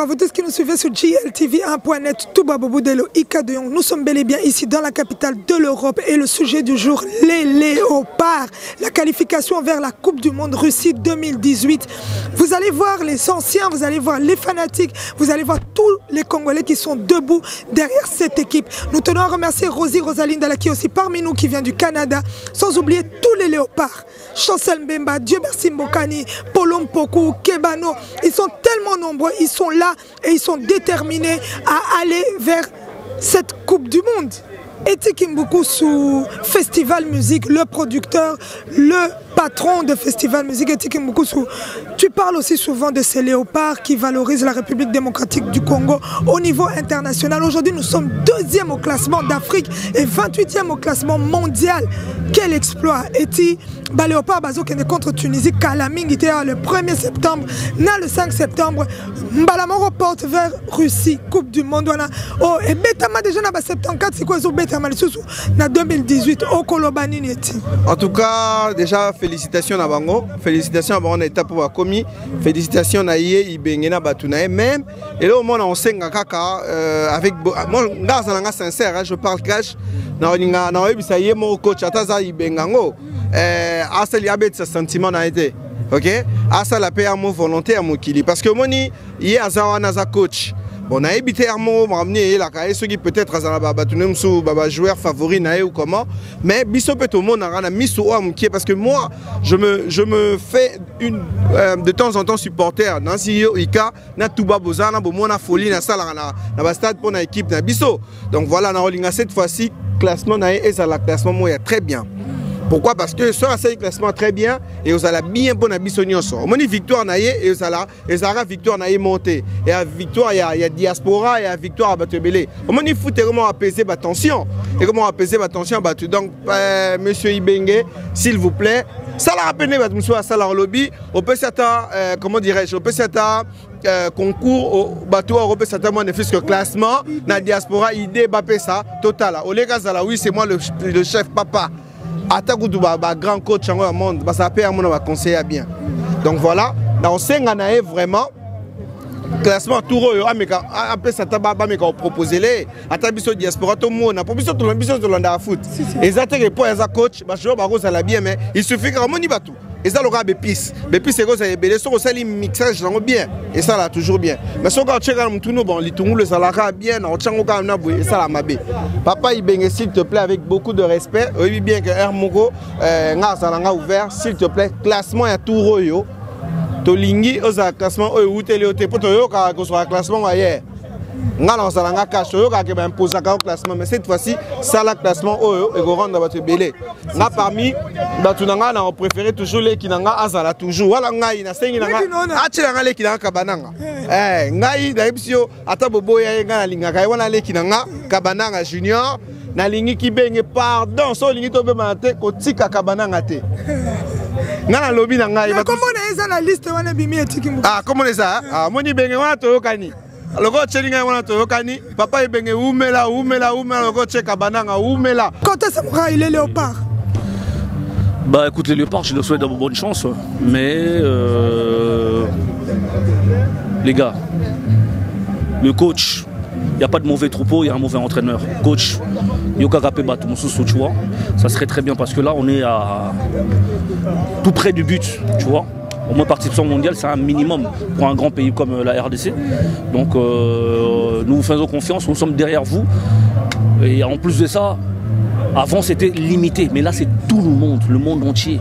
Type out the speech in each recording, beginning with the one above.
à vous tous qui nous suivez sur GLTV1.net, Touba Boboudelo, Ika de Yong. Nous sommes bel et bien ici dans la capitale de l'Europe et le sujet du jour, les léopards. La qualification vers la Coupe du Monde Russie 2018. Vous allez voir les anciens, vous allez voir les fanatiques, vous allez voir tous les Congolais qui sont debout derrière cette équipe. Nous tenons à remercier Rosaline Dala qui est aussi parmi nous, qui vient du Canada, sans oublier tous les léopards. Chancel Mbemba, Dieu merci Mbokani, Polom Poku, Kebano, ils sont tellement nombreux, ils sont là et ils sont déterminés à aller vers cette Coupe du Monde. Eti Kimbuku sous Festival Musique, le producteur, le patron de Festival Musique, Eti Kimbuku sous. Tu parles aussi souvent de ces léopards qui valorisent la République démocratique du Congo au niveau international. Aujourd'hui, nous sommes 2e au classement d'Afrique et 28e au classement mondial. Quel exploit! Eti Léopard Bazo qui est contre Tunisie, Kalaming était le 1er septembre, le 5 septembre, Mbalamoro porte vers Russie, Coupe du Monde. Oh, et Betama déjà dans 74, c'est quoi ce Betama en 2018 au Kolobani Neti. En tout cas, déjà félicitations à Bango, félicitations à Bango na étape pour commis, félicitations à Iye Ibengena Batunae même. Et là au moins on sait avec moi gars sincère, je parle cash. Na webisaye mon coach Ataza Ibengango. Asal yabet ce sentiment n'a été, ok? Asal a payé un mot volontaire à Mokili parce que moni hier Azawa naza coach. Bon, on a évité un mot, ramener la carrière, ceux qui peut-être Baba joueur favori ou comment, mais biso peut au monde a mis sous parce que moi je me fais de temps en temps supporter dans CEO Ika na Touba Bozana bomona folie na sala na stade pour na équipe na biso. Donc voilà na Olinga cette fois-ci classement na et ça la classement moi très bien. Pourquoi? Parce que sur un classement très bien et vous allez bien bon abissonner ensemble. Mon victoire naïe et vous allez victoire naïe monter. Et à victoire il y a diaspora et à victoire à Batebele. Mon foot est comment apaiser ma tension. Et comment apaiser ma tension battu. Donc monsieur Ibenge, s'il vous plaît, ça l'a rappelé votre monsieur à Salar Lobby. On peut certains comment dirais-je, on peut certains concours au bateau européen certainement ne fait que classement na diaspora idée bapé ça total. Olega Zala oui c'est moi le chef papa. Grand coach en monde, ça peut être conseiller bien. Donc voilà, dans ce cas vraiment, classement tout après ça t'a proposé les atabiso diaspora tout le monde a proposition de l'ambition de l'anda foot. Exactement pour les coach, ça la bien mais il suffit que moni batou. Et ça l'aura bépis c'est que ça est belé sur ça les mixage bien et ça là toujours bien. Mais si on regarde tout nous bon litungu le salara bien on tient au na et ça la mabé. Papa Ibenge s'il te plaît avec beaucoup de respect, oui bien que Hermogo nga salanga ouvert s'il te plaît classement ya tout royo. Tolingi oza classement ou téléoté pour toyo ka ko soit classement hier. Nga na salanga cash toyo ka ke ba imposer ka classement mais cette fois-ci ça la classement oyo et go rendre votre belé. Nga parmi batunanga na on préféré toujours les kinanga azala toujours wala ngai na sengi nanga achilanga les kinanga kabananga. Ngai na ibsio ata bobo ya nga na linga kai wana les kinanga kabananga junior na lingi ki benge pardon so lingi to be mate ko tika kabananga te. Nana lobby na ngai comment on est la liste wana bimi etiki comment est ça moni benge wana to yokani logo chelinga wana to yokani papa ibenge umela logo cheka bananga umela quand est-ce que il est léopard? Bah écoute les léopards je leur souhaite de bonne chance mais les gars le coach il n'y a pas de mauvais troupeau, il y a un mauvais entraîneur. Coach, Yoka Rapé Batumoussou, tu vois. Ça serait très bien parce que là, on est à tout près du but, tu vois. Au moins, participation mondiale, c'est un minimum pour un grand pays comme la RDC. Donc, nous vous faisons confiance, nous sommes derrière vous. Et en plus de ça, avant, c'était limité. Mais là, c'est tout le monde entier.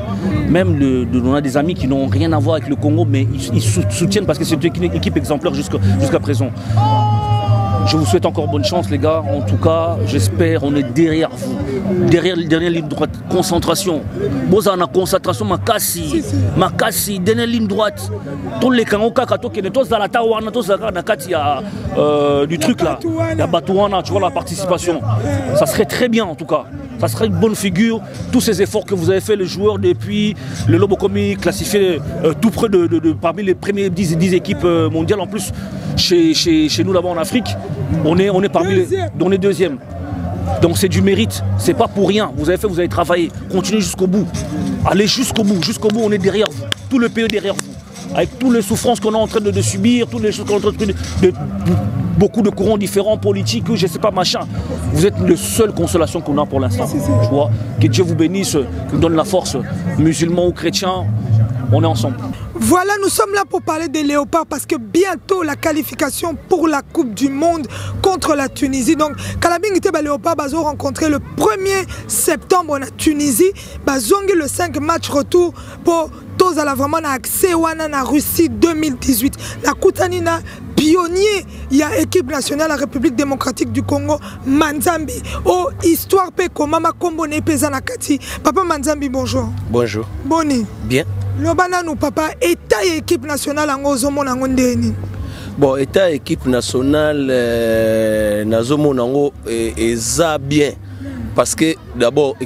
Même, on a des amis qui n'ont rien à voir avec le Congo, mais ils soutiennent parce que c'est une équipe exemplaire jusqu'à présent. Je vous souhaite encore bonne chance les gars, en tout cas j'espère on est derrière vous, derrière ligne droite, concentration. Bozana concentration makasi, dernière ligne droite. Tous les kangoka kato qui tous dans la tawana, tous dans la kati du truc là, la batouana, tu vois la participation. Ça serait très bien en tout cas. Ça serait une bonne figure, tous ces efforts que vous avez fait les joueurs depuis le Lobokomi classifié tout près parmi les premières 10 équipes mondiales en plus chez nous là-bas en Afrique, on est parmi on est 2e. Donc c'est du mérite, c'est pas pour rien. Vous avez fait, vous avez travaillé, continuez jusqu'au bout. Allez jusqu'au bout, on est derrière vous. Tout le pays est derrière vous. avec toutes les souffrances qu'on est en train de subir, toutes les choses qu'on est en train de beaucoup de courants différents, politiques, je ne sais pas, machin. Vous êtes la seule consolation qu'on a pour l'instant. Tu vois, que Dieu vous bénisse, qu'il vous donne la force, musulmans ou chrétiens, on est ensemble. Voilà, nous sommes là pour parler des Léopards parce que bientôt la qualification pour la Coupe du Monde contre la Tunisie. Donc, Kalabing était Léopard, ils ont rencontré le 1er septembre en Tunisie. Ils ont le 5 match retour pour tous à la vraiment accès à Russie 2018. La Koutanina, pionnier, il y a équipe nationale la République démocratique du Congo, Manzambi. Oh, histoire pe komama kombone pezanakati. Papa Manzambi, bonjour. Bonjour. Boni. Bien. Le banano papa, état et équipe nationale en Ozomo Nangondeni. Bon, état et équipe nationale Nazomo Nango est bien. Parce que d'abord,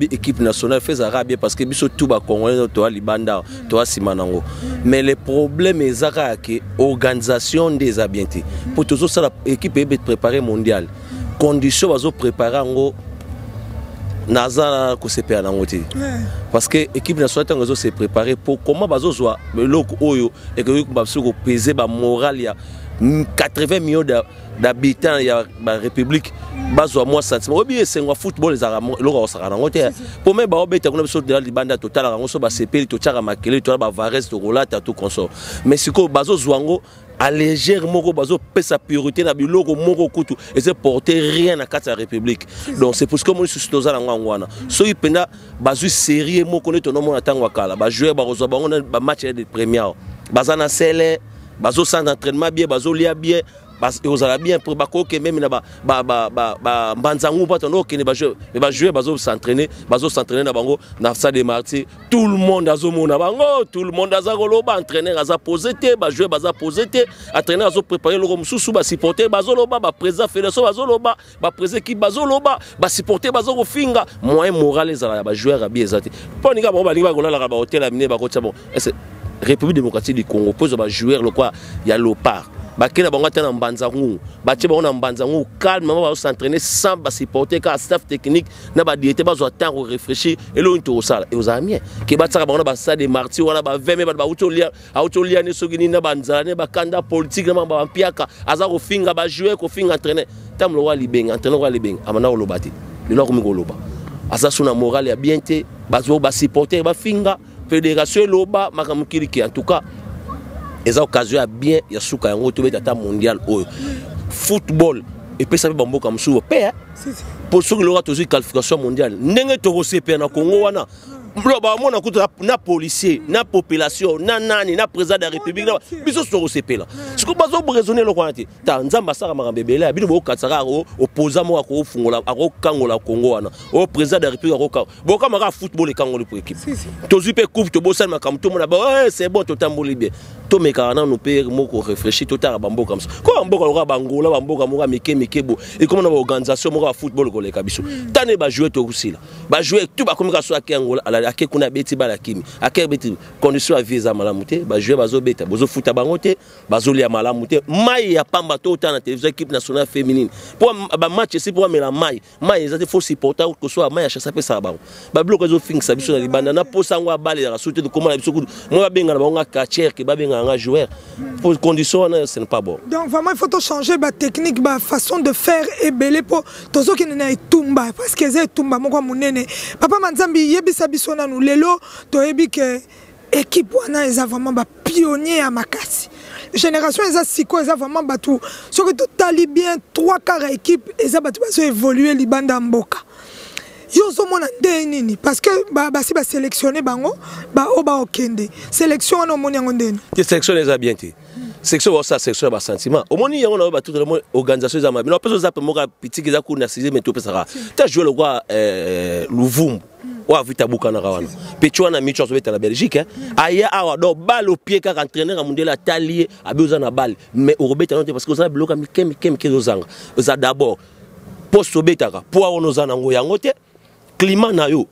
l'équipe nationale fait ça bien parce que biso tout ba Congolais to Libanda, to Simanango. Mais le problème est que l'organisation des habités. Pour toujours ça l'équipe est préparée mondiale. Conditions à préparer en Nazara ko se perd nango te parce que équipe nationale tango se préparer pour comment bazo soit loko oyo et que ba soko peser ba moral ya 80 millions d'habitants ya ba république bazo moi sentiment obi c'est un football les aramo loko osaka nango te pour même ba obeta kuna biso de libanda total rango so ba sepeli to tchara makele to ba vares to rolata tout consort mais siko bazo zwango à légère moko bazo pe sa priorité na biloko moko kutu et c'est porter rien à la République. Donc c'est pour ce que moi je suis dans la ngwana. So il penda bazo sérieux moko ne to no mona tangwa kala ba jouer ba rozo ba on ba match de première. Bazana sele bazo centre d'entraînement bien bazo lia bien aux Arabiens pour que même na ba banzangu pas tono que ba jouer bazo s'entraîner na bango na ça de martyr tout le monde azo mona bango tout le monde azo loba entraîner aza poser te ba jouer baza poser te entraîner azo préparer le mususu ba supporter bazo loba ba président fédération bazo loba ba président qui bazo loba ba supporter bazo ko finga moyen moral les ba joueur bien ezate pour ninga ba gola la ba hôtel amener ba ko bon République démocratique du Congo pose ba joueur le quoi il y a Léopard bakena bango tena mbanzangu batie bango na mbanzangu calme ba s'entraîner sans ba supporter ka staff technique na ba diété ba zo temps réfléchir et lo into sala et aux amis ke ba tsaka bango ba sa de martyr wana ba 20 ba autolia ne sogini na banzala ne ba kanda politique na ba mpiaka aza ko finga ba jouer ko finga entraîner tam lo wa libenga entraîner wa libenga amana lo bati le lo ko mi ko loba aza suna moral ya bien te ba zo ba supporter ba finga fédération loba makamukiri ki en tout cas et ça occasion à bien il y a souka yango to beta mondial au football et puis ça fait bambo comme sou père pour ceux qui l'aura toujours qualification mondiale ndenge to ko CP na Congo wana ba mona kuta na policier na population na nani na président de la république na biso so CP là ce que bazo raisonner le kwanti ta nzamba saka makambebele abino bo katsaka opposant mo ko fungola ako kangola Congo wana au président de la république ako bo kama ka football e kangolo pour équipe to zupe coupe to bo salma kam to mona ba c'est bon to tamboli bien to mekana no père moko réfléchir to ta bambo comme ça ko mboka lo bangola bamboka mo mike bo et comment na organisation mo ka football ko le kabiso tane ba jouer to kusila ba jouer tout ba komika so akangola ake kuna beti bala kimi ake beti condition à visa malamute ba jouer bazo beta bozo futa bangote bazo lia malamute mai ya pamba to ta na télévision équipe nationale féminine pour ba match c'est pour mela mai ça faut supporter que soit mai ya chassa pe ça ba ba bloc zo fing sa biso na libanda na posa ngwa bale ya sauter de comment la biso mo ba benga ba nga catcher ke ba benga nga joueur pour condition ce n'est pas bon. Donc vraiment il faut changer ba technique ba façon de faire et belé pour tozo ki na itumba parce que c'est tumba moko munene papa Manzambi yebisa biso na nous lelo to yebi que équipe wana eza vraiment ba pionnier à makasi génération eza siko eza vraiment batu ce que totali bien 3/4 équipe eza batu baso évoluer libanda mboka yo zo mona ndenini parce que basi ba sélectionner bango ba oba okende sélection on moni yango ndeni que sélection eza bien te section ça section ba sentiment au moni yango na ba toute organisation za mabino peso za moka pitiki za ku na 6e meto pesaka ta jouer le roi Louvumbu wa vita bukana kawana pecho na micho so beta na Belgique aya awa do balle au pied ka entraîneur à mondial atalier abuza na balle mais au robeta non parce que ça bloka mikem kezanga za d'abord poste beta ka pour ono za nango yango te climat na yo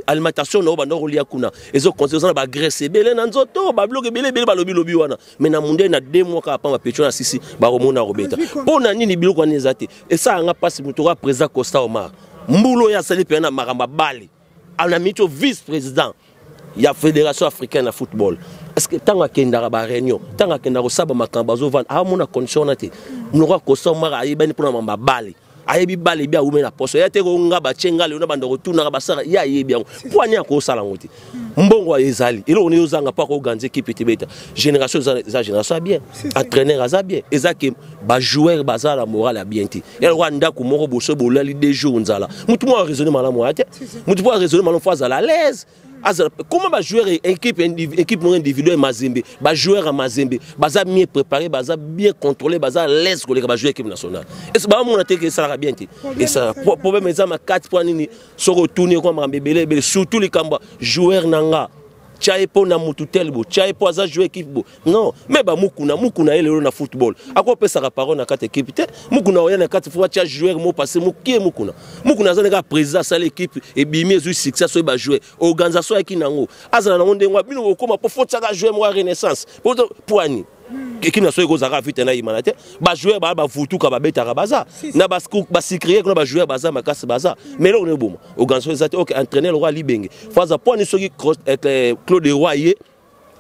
alimentation na bando rolia kuna ezo consequence na ba graisse belé na nzoto ba bloquer belé ba lobi wana mais na munde na 2 mois ka pa ba pecho na sisi ba romona robeta pona nini biloko na ezate et ça nga passe mutoka président Costa Omar mbulo ya sali pe na maramba bali a mis au vice-président il y a fédération africaine de football. Est-ce que tant qu'il y a une réunion, tant qu'il y a une réunion, il condition nous avons bali. Ayebi bali bia umena poso ya te ko ngaba chenga le na banda ko tuna ba sara ya yebi yango poani ko sala ngoti mbongo ezali ilo oni uzanga pa ko ganze équipe tibeta génération za génération bien entraîneur aza bien ezaki ba joueur bazala moral bien ti ya Rwanda ko moko boso bolali des jours nzala mutu mo raisonner malamu ate mutu po raisonner malamu fois à l'aise. Comment va jouer équipe individuelle Mazembe, va jouer à Mazembe, baza mieux préparé, baza bien contrôlé, baza l'aise que les jouer équipe nationale. Et c'est pas mon attaque que ça va bien. Et ça problème c'est ma 4 points ni se retourner comme un bébé, surtout les camba joueurs nanga. Tchaye po na mututel bo, tchaye po aza jouer équipe bo. Non, mais ba mukuna ele na football. A quoi peut ça parole na 4 équipe te? Mukuna oya na 4 fois tcha joueur mo passer mukie mukuna. Mukuna za na président ça l'équipe et bimi zu succès so ba jouer. Organisation qui nango. Azana na ngonde ngwa bino ko ma po faut ça jouer mo renaissance. Pour ani. Qui n'a pas kozaka vite na imanate ba joueur ba vutu ka ba beta baza na ba sikrier ko ba joueur baza makasi baza mais là on est bon organisation ça OK entraîner le roi libenge faza point ni soki Claude Royer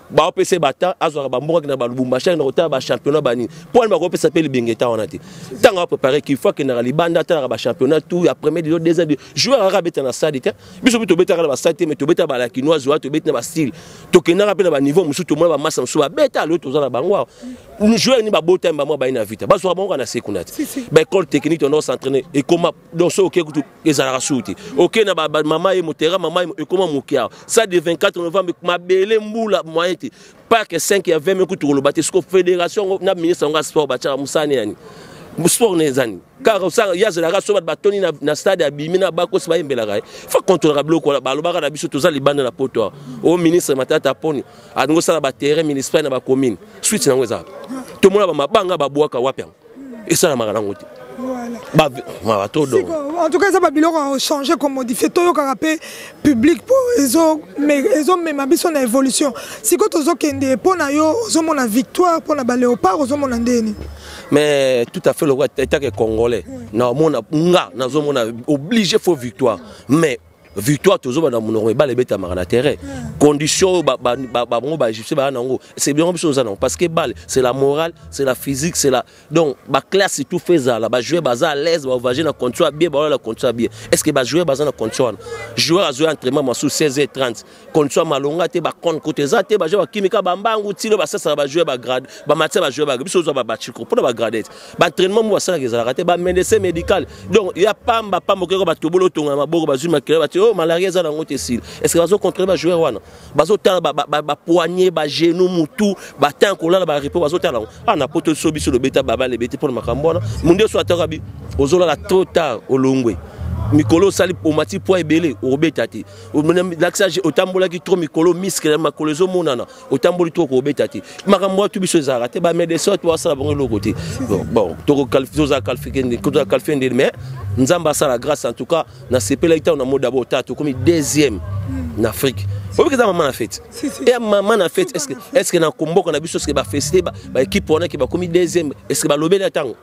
ba opc bata azwa ba mbongo na ba Lubumbashi na rota ba championnat bani point ba opc s'appelle bengeta on a dit tant à préparer qu'il faut que na libanda ta ba championnat tout après mais des ans de joueur arabeta na stade biso to beta ba stade mais to beta ba la kinoise to beta ba style to kena rapela ba niveau musu to mo ba massa musu ba beta l'autre za na bangwa ni joueur ni ba bota ba mo ba ina vite ba so ba na sekunati ba école technique on doit s'entraîner et comment donc so OK ezala souti OK na ba mama e motera mama e comment mokia ça de 24 novembre ma belle mbula moyen pas que 5 et 20 minutes pour le bâtir. Ce que la fédération na ministre de sport bâtir Moussani ani. Sport nezani. Car ça il y a de la race sur batoni na stade abimi na bako se ba yembela gai. Faut contrôler bloc la balobaka na biso toza libanda na poto. Au ministre matata poni. Adongo sala ba terrain municipal na ba commune. Suite na ngeza. To mona ba mabanga ba boaka wapi. Et ça na makana ngoti. Voilà. En tout cas, ça va bien changer, comme modifier. Tout le rappel public pour les hommes, mais les hommes même habituent son évolution. Si quand on a pour la victoire, pour la léopard, aux hommes on a mais tout à fait le roi état congolais. Non, on a obligé faut victoire, mais victoire toujours dans mon bas les bêtes à terrain condition c'est bien chose parce que balle c'est la morale c'est la physique c'est la donc ba classe tout fait ça là ba jouer baza à l'aise ba vager na contrôle bien ba la contrôle bien est-ce que ba jouer baza na contrôle joueur à jouer entraînement sur 16h30 contrôle malonga te ba compte côté ça te ba jouer kimika ba mbangu tilo ba ça ba jouer ba grade ba matin ba jouer ba biso ba bachiko pour ba gradette ba entraînement moi ça que ça raté ba médecin médical donc il y a pas mokero ba tobolo tonga maboko ba zuma kele ba malaria za nango te sil est-ce que bazo contrôler ba joueur wana bazo tala ba poignet ba genou mutu ba tan ko la ba repos bazo tala na poto so biso le beta baba le beta pour makambo wana munde so atarabi ozola la trop tard olongwe mikolo sali pomati po ebele obetati l'axage otambola ki trop mikolo miske makolo zo monana otamboli to ko obetati makambo tu biso za raté ba médecin to sala bongo lo côté bon to qualifier za qualifier mais nzamba sala grâce en tout cas na sepela ita on a mode d'abord tato comme deuxième en Afrique. Pourquoi que ça maman a fait? Et maman a fait est-ce que dans combo qu'on a vu ce que ba festé ba équipe on a qui ba comme deuxième est-ce que ba lobé la temps?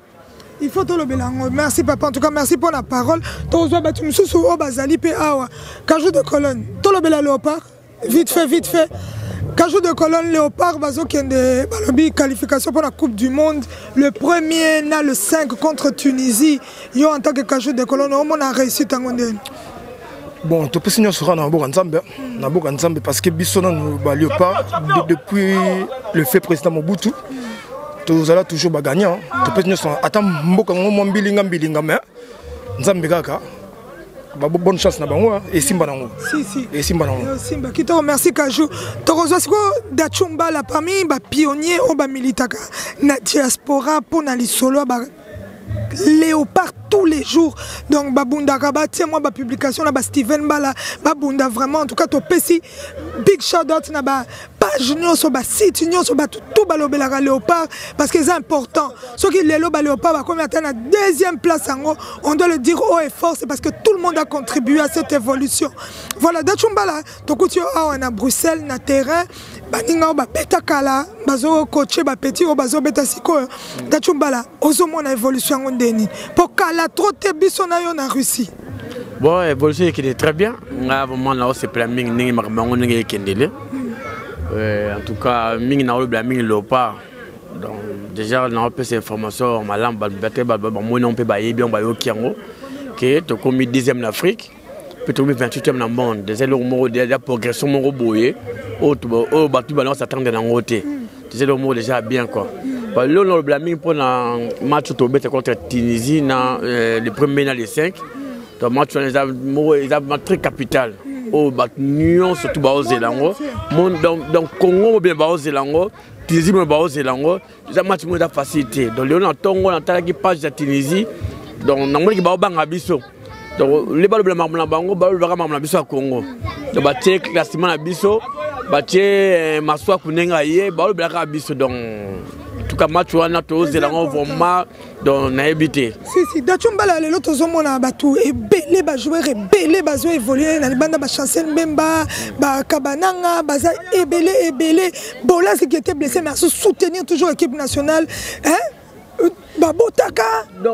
Il faut te le bélango. Merci papa, en tout cas merci pour la parole. Tozo batu mususu o bazali pe awa. Cajou de colonne. To le bela léopard. Vite fait. Cajou de colonne léopard bazo kende balobi qualification pour la Coupe du monde. Le premier na le 5 contre Tunisie. Yo en tant que cajou de colonne on a réussi tangonde. Bon, tu peux signer sur un Nzambe parce que Bissona nous léopard depuis le fait président Mobutu. Tu allons toujours gagner. Tu peux signer sur attends mboka ngo mbilinga mais Nzambe kaka. Bonne chance na bango et Simba nango. Si. Et Simba nango. Simba qui te remercie Kajou. Torozo siko dachumba la parmi ba pionnier o ba militaka na diaspora pour na lisolo ba léopard tous les jours. Donc babunda rabat tiens moi ba publication là ba Steven Bala babunda vraiment en tout cas to pesi big shout out na ba page nyonso ba site nyonso ba tout balobela léopard parce que c'est important. Ce qui les ba léopard ba comme atteindre la deuxième place ango, on doit le dire haut et fort, c'est parce que tout le monde a contribué à cette évolution. Voilà dachumbala to kutio a Bruxelles na terrain baninga ba beta kala bazo coacher ba petit o bazo beta siko dachumbala ozo mona évolution ngondeni pour kala trop te biso na yo na Russie. Bon, l'évolution est très bien. Vraiment, là, c'est plein de en tout cas, ming na le ming lopa. Donc déjà on a peu ces informations malam balbete moi non peut bailler bien bailler kiango que to comme 10e en Afrique, peut tomber 28e dans le monde. Déjà le mot déjà progression mon roboyer au batu balance s'attendre dans côté. Déjà le mot déjà bien quoi. Là le blaming pour un match to bête contre Tunisie dans le premier dans les 5. Donc match les a très capital. Oh, Nyon surtout Bao Zélango. Donc Congo bien Bao Zélango, Tunisie bien Bao Zélango. Les matchs ont facilité. Donc Léon a Tongo on a qui page de Tunisie. Donc on a qui Bao Bangabiso. Donc les balles blancs marmons bango, balles blancs marmons biso à Congo. Donc batte classement na biso, batte maswa kunenga yé, balles blancs biso donc. En tout cas, match on a tous vraiment dans n'habité. Si Dachumbala les autres hommes na batu et belé ba joueur et belé ba joueur évoluer na banda ba chancel Mbemba ba Kabananga baza et belé Bola qui était blessé mais à soutenir toujours l'équipe nationale hein Babotaka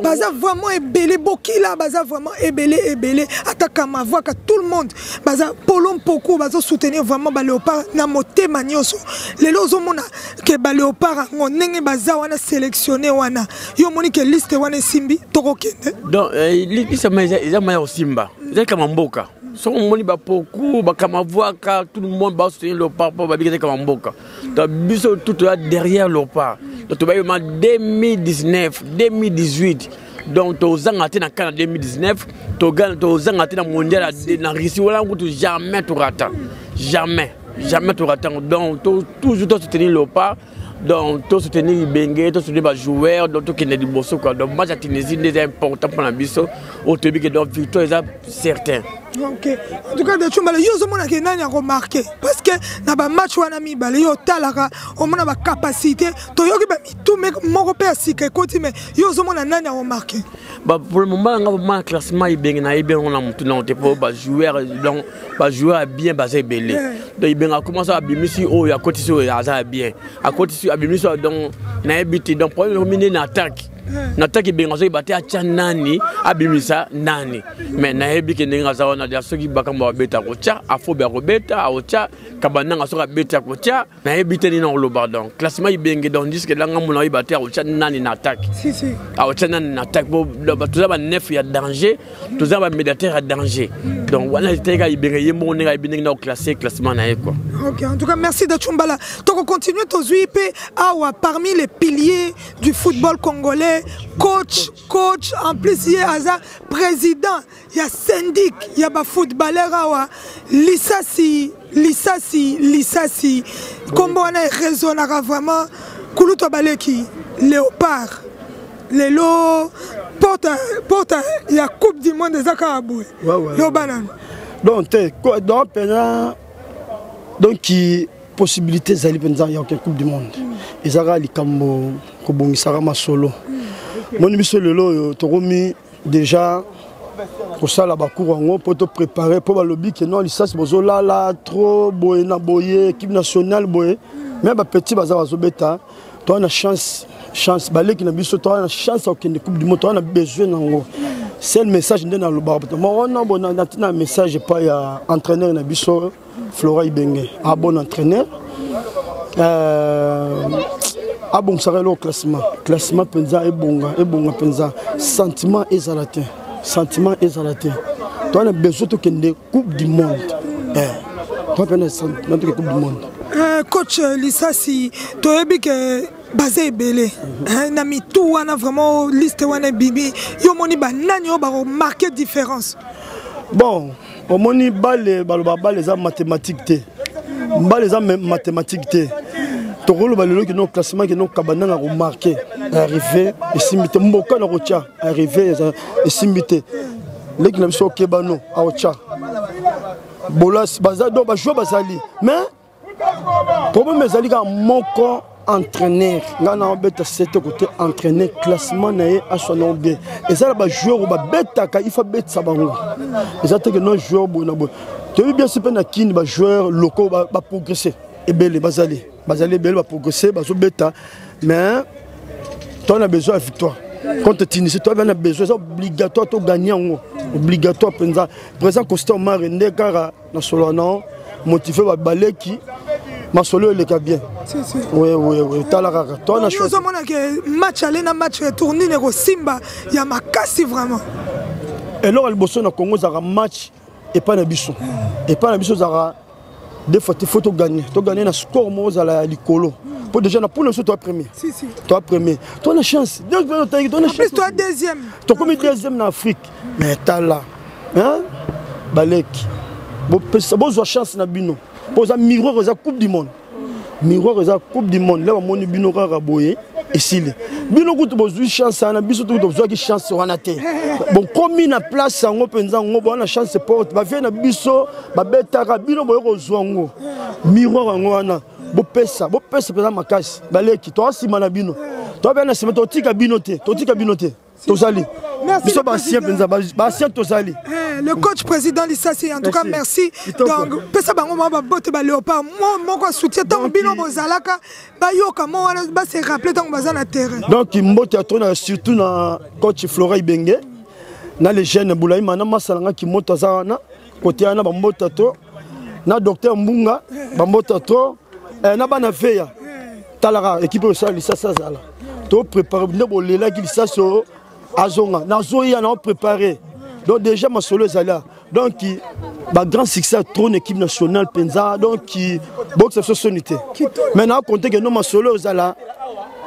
baza vraiment ébélé Bokila baza vraiment ébélé attaque ma voix que tout le monde baza Polon Poko baza soutenir vraiment ba Léopard na moté manioso les lozomona que ba Léopard ngonenge baza wana sélectionné wana yo moni que liste wana simbi tokokende donc liste ils ma simba ils comme mboka so moni ba Poko ba kama voix ka tout le monde ba soutenir Léopard ba bigé comme mboka donc biso tout là derrière Léopard. Donc, 2019, 2018, donc, tu as gagné en 2019, tu as gagné dans le mondial en Russie, jamais tu rates. Jamais tu rates. Donc, toujours soutenir Léopard, donc, tu soutenir Bengue, tu soutenir les joueurs, donc, tu as des bosses. Donc, moi, la Tunisie est important pour la biso, au début, donc, victoire est certain. Ok. En tout cas, de tout mal, yo zomona ke nani a remarqué parce que na ba match wana mi balé yo talaka, au moins ba capacité, to yo ki ba mi tout mec moko pe asika koti mais yo zomona nani a remarqué. Bah pour le moment on classement ibeng na ibeng on a mutu na te pour ba joueur donc ba joueur bien basé belé. Donc ibeng a commencé à bimisi o ya koti so ya za bien. A koti so bimisi donc na ebiti donc pour le na attaque. Nataki bengazo ibate acha nani abimisa nani mais na hebi ke ndinga za wana dia soki bakamba beta ko cha afo be ko beta aocha kabananga soka beta ko cha na hebi teni na lo pardon classement ibenge donc disque langa mona ibate aocha nani na attaque si aocha nani na attaque bo tout ça ba neuf ya danger tout ça ba médiateur à danger donc wana teka ibenge yemo nga ibenge na classer classement na quoi. OK, en tout cas merci de Chumbala. Donc on continue to zuipe awa parmi les piliers du football congolais. Coach, en plus il y a président, il y a syndic, il y a footballeur, Lissassi, comment on a raisonnera vraiment, Koulouto Baleki, Léopard, Lélo, porte, il y a Coupe du Monde des Akaraboué, Lobanan. Donc, qui possibilité d'aller il y a aucune Coupe du Monde. Et ça va Likambo, Kobongi Sarama solo. Mon émission lelo tokomi déjà pour ça la bakour pour te préparer pour le lobby que non licence bozola là trop boye na boye équipe nationale boye mais ba petit baza bazobeta tu as une chance balé qui na biso tu as une chance au Coupe du Monde tu as besoin nango c'est le message ndena lo ba moi on a un message pas ya entraîneur na biso Flora Ibenge un bon entraîneur ah bon, ça va le classement penza et bon penza sentiment exalté. Tu as besoin de Coupe du Monde. Tu as besoin de Coupe du Monde. Coach Lissassi, tu as vu que basé belé. Nami tout on a vraiment liste wana bibi. Yo moni ba nani ba marquer différence. Bon, au moni ba les mathématiques mathématiques. Togolo balelo qui non classement qui non kabana a remarqué arrivé et simité mboka na rocha arrivé et simité les qui n'ont kebano a rocha bolas bazado ba jouer bazali mais problème ezali ka moko entraîneur ngana obeta c'était côté entraîneur classement naé à son bien et ça ba joueur ba beta ka il faut beta sabango et ça que non joueur bona bo tu veux bien super na kin ba joueur locaux ba progresser et belé bazali belle va progresser, bêta, mais tu as besoin de victoire. Quand tu es initié, tu as besoin, c'est obligatoire de gagner. obligatoire penza président Constant Marende car na solo non motivé ba baleki ma solo le ka bien oui talaka toi na chose mona que match aller na match retourner ne Simba ya makasi vraiment et alors le bosso na Congo za match et pas na biso za des fois il faut to gagner na score mo za la likolo pour déjà na pour le toi premier toi premier toi na chance donc toi na chance toi deuxième toi comme deuxième en Afrique mais tala hein baleki bon chance na bino posa miroir za coupe du monde là on moni bino ka boye esili bino kutu bozui chance na biso tu bozui chance wana te bon comme na place ngo penza ngo bona chance porte ba vient na biso ba betaka bino boye ko zwango miroir ngo wana bo pesa pesa makasi baleki to asima na bino to bena sima to tika bino te tozali biso ba sien penza ba sien tozali le coach président Lissassi en tout cas merci donc pesa bango ba bote ba Léopard moko soutien tant bino bozalaka ba yoka mo wana ba se rappeler tant baza na terrain donc mbote atona surtout na coach Flora Ibenge na les jeunes boulayi mana masalanga ki moto za na côté ana ba mbote to na docteur Mbunga ba mbote to na bana veya talaka équipe au sol Lissassi zala to préparer bo lela ki Lissassi azonga na zoya na préparer. Donc déjà ma solo là donc bah grand succès trop équipe nationale penza donc qui boxe société maintenant compter que nous ma solo là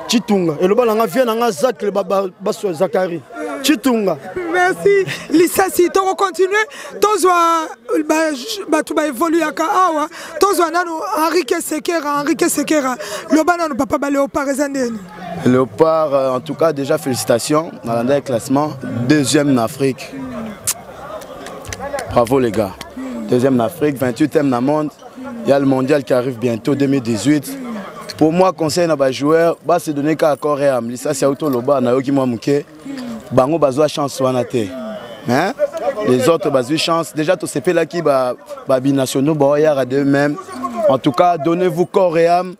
Chitunga et le bal nga vient nga Zak le baba baso Zakari Chitunga merci Lissassi to continuer tozwa ba tu ba évoluer aka awa tozwa nanu Henrique Sekera le bal nanu papa ba Léopard ezandeni Léopard en tout cas déjà félicitations dans le classement deuxième en Afrique. Bravo les gars. Deuxième en Afrique, 28e dans le monde. Il y a le mondial qui arrive bientôt, 2018. Pour moi, conseil à les joueurs, c'est donner qu'à corps et âme. Ça, c'est auto loba, na yoki moi mouké. Bango bazwa chance wanate. Hein? Les autres bazwa chance. Déjà tous ces pays là qui binationaux, boyard à d'eux-mêmes. En tout cas, donnez-vous corps et âme.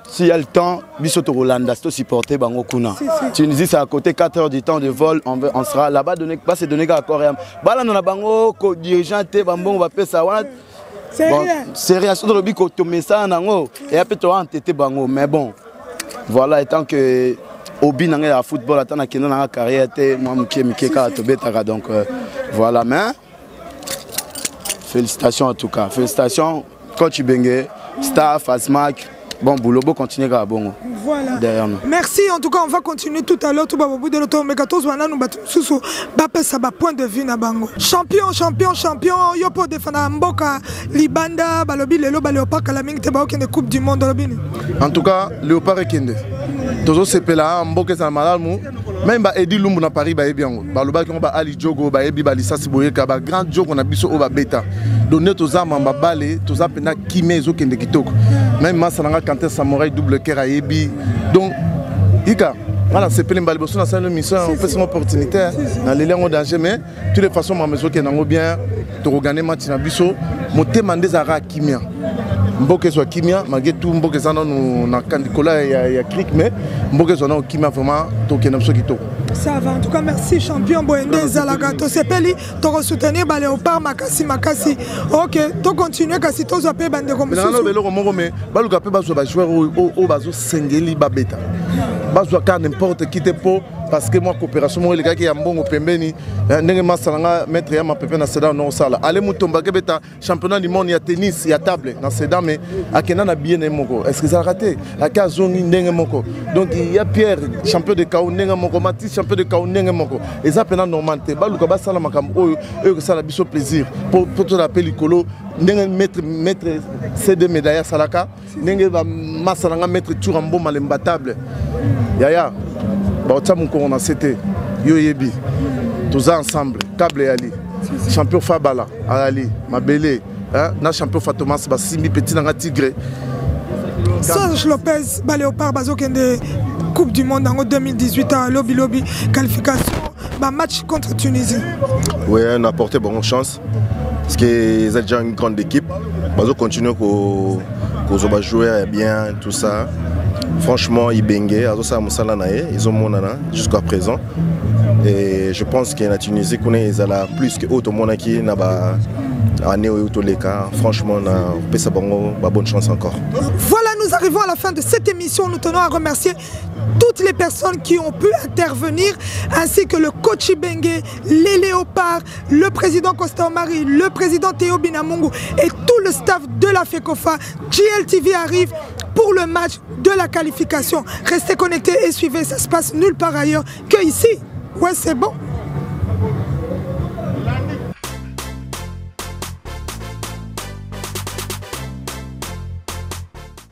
S'il y a le temps, Bissoto Rolanda, c'est supporter Bango Kuna. Tunisie, c'est à côté 4 heures du temps de vol. On sera là-bas, c'est donné à Coréam. Bala na Bango, dirigeant, Bambon, va faire ça. C'est rien, sur le bico, tu mets ça en ango. Et après, tu vas entêter Bango. Mais bon, voilà, étant que Obi n'a pas de football, attends, qu'il n'a pas de carrière, moi, donc voilà, mais félicitations en tout cas. Félicitations, coach Ibenge, staff, Asmac. Bon boulot, continuer à bon. Voilà. Derrière nous. Merci, en tout cas, on va continuer tout à l'heure. Tout au bout de l'auto, mais quand on va nous battre sous ça va point de vue na bango. Champion, yo pour défendre Mboka, Libanda, Balobi, Lelo, Léopard, Kalaming, Teba, qui est Coupe du Monde. En tout cas, Léopard est Kende. Toujours c'est là, Mboka, c'est Malamou. Même Edi Lumbu na Paris, bien. Baloba, qui ont Ali Djogo, Ebi, Lissassi Boyeka, grand Djogo, on a biso au bêta. Donner tous à Mambabale, tous à Pena Kimezo Kende Kitoko. Même Massalanga Kanté Samouraï double cœur à Ebi. Donc, Ika, voilà, c'est plein de balles. On a une mission, on fait son opportunité. Dans les liens au danger, mais de toutes les façons, ma maison qui est bien, tu regagnes match na biso, mon thème des Ara Kimia. Mboke soit Kimia, malgré tout, Mboke Zana, on a Candicola, il y a Cric, mais Mboke Zana, Kimia, vraiment, tu es un peu. Ça va, en tout cas, merci champion Boende Zalagato. C'est Peli, tu as soutenu Léopard, Makasi. Ok, tu continues, kasi tu as payé bande comme ça. Non, mais tu as joué au bazo Sengeli Babeta. Tu as n'importe qui te peut. Parce que moi, coopération, les gars qui ont bon au Pembeni, n'engagement salanga mettre ya ma pépé na Sedan non sala. Allez mutomba kebeta championnat du monde, il y a tennis, il y a table dans Sedan, mais à Kena na bien moko. Est-ce que ça a raté? À Kazoni n'engagement moko. Donc il y a Pierre, champion de Kao n'engagement moko, Mathis champion de Kao n'engagement moko. Et ça peine normalité. Ba luka ba sala makam que ça la biso plaisir. Pour tout la pelicolo, n'engagement mettre ces deux médailles salaka, n'engagement masalanga mettre toujours en bon malembatable. Yaya. On a cité Yoyebi, tous ensemble, Kable et Ali, champion Fabala, Ali, Mabele, na champion Fatomas, Simi Petit Nanga Tigre. Serge Lopez, Léopard, Bazokende, Coupe du Monde en 2018 à Lobby, qualification, match contre Tunisie. Oui, on a apporté bonne chance, parce qu'ils ont déjà une grande équipe. Bazo continue qu'on jouer bien, tout ça. Franchement, ils bengaient, ils ont monté jusqu'à présent. Et je pense que la Tunisie connaît plus que autre monde qui n'a pas année ou tous les cas. Franchement, bonne chance encore. Voilà, nous arrivons à la fin de cette émission. Nous tenons à remercier toutes les personnes qui ont pu intervenir, ainsi que le coach Bengue, les léopards, le président Costa Omari, le président Théo Binamungu et tout le staff de la FECOFA. GLTV arrive pour le match de la qualification. Restez connectés et suivez, ça se passe nulle part ailleurs que ici. Ouais, c'est bon.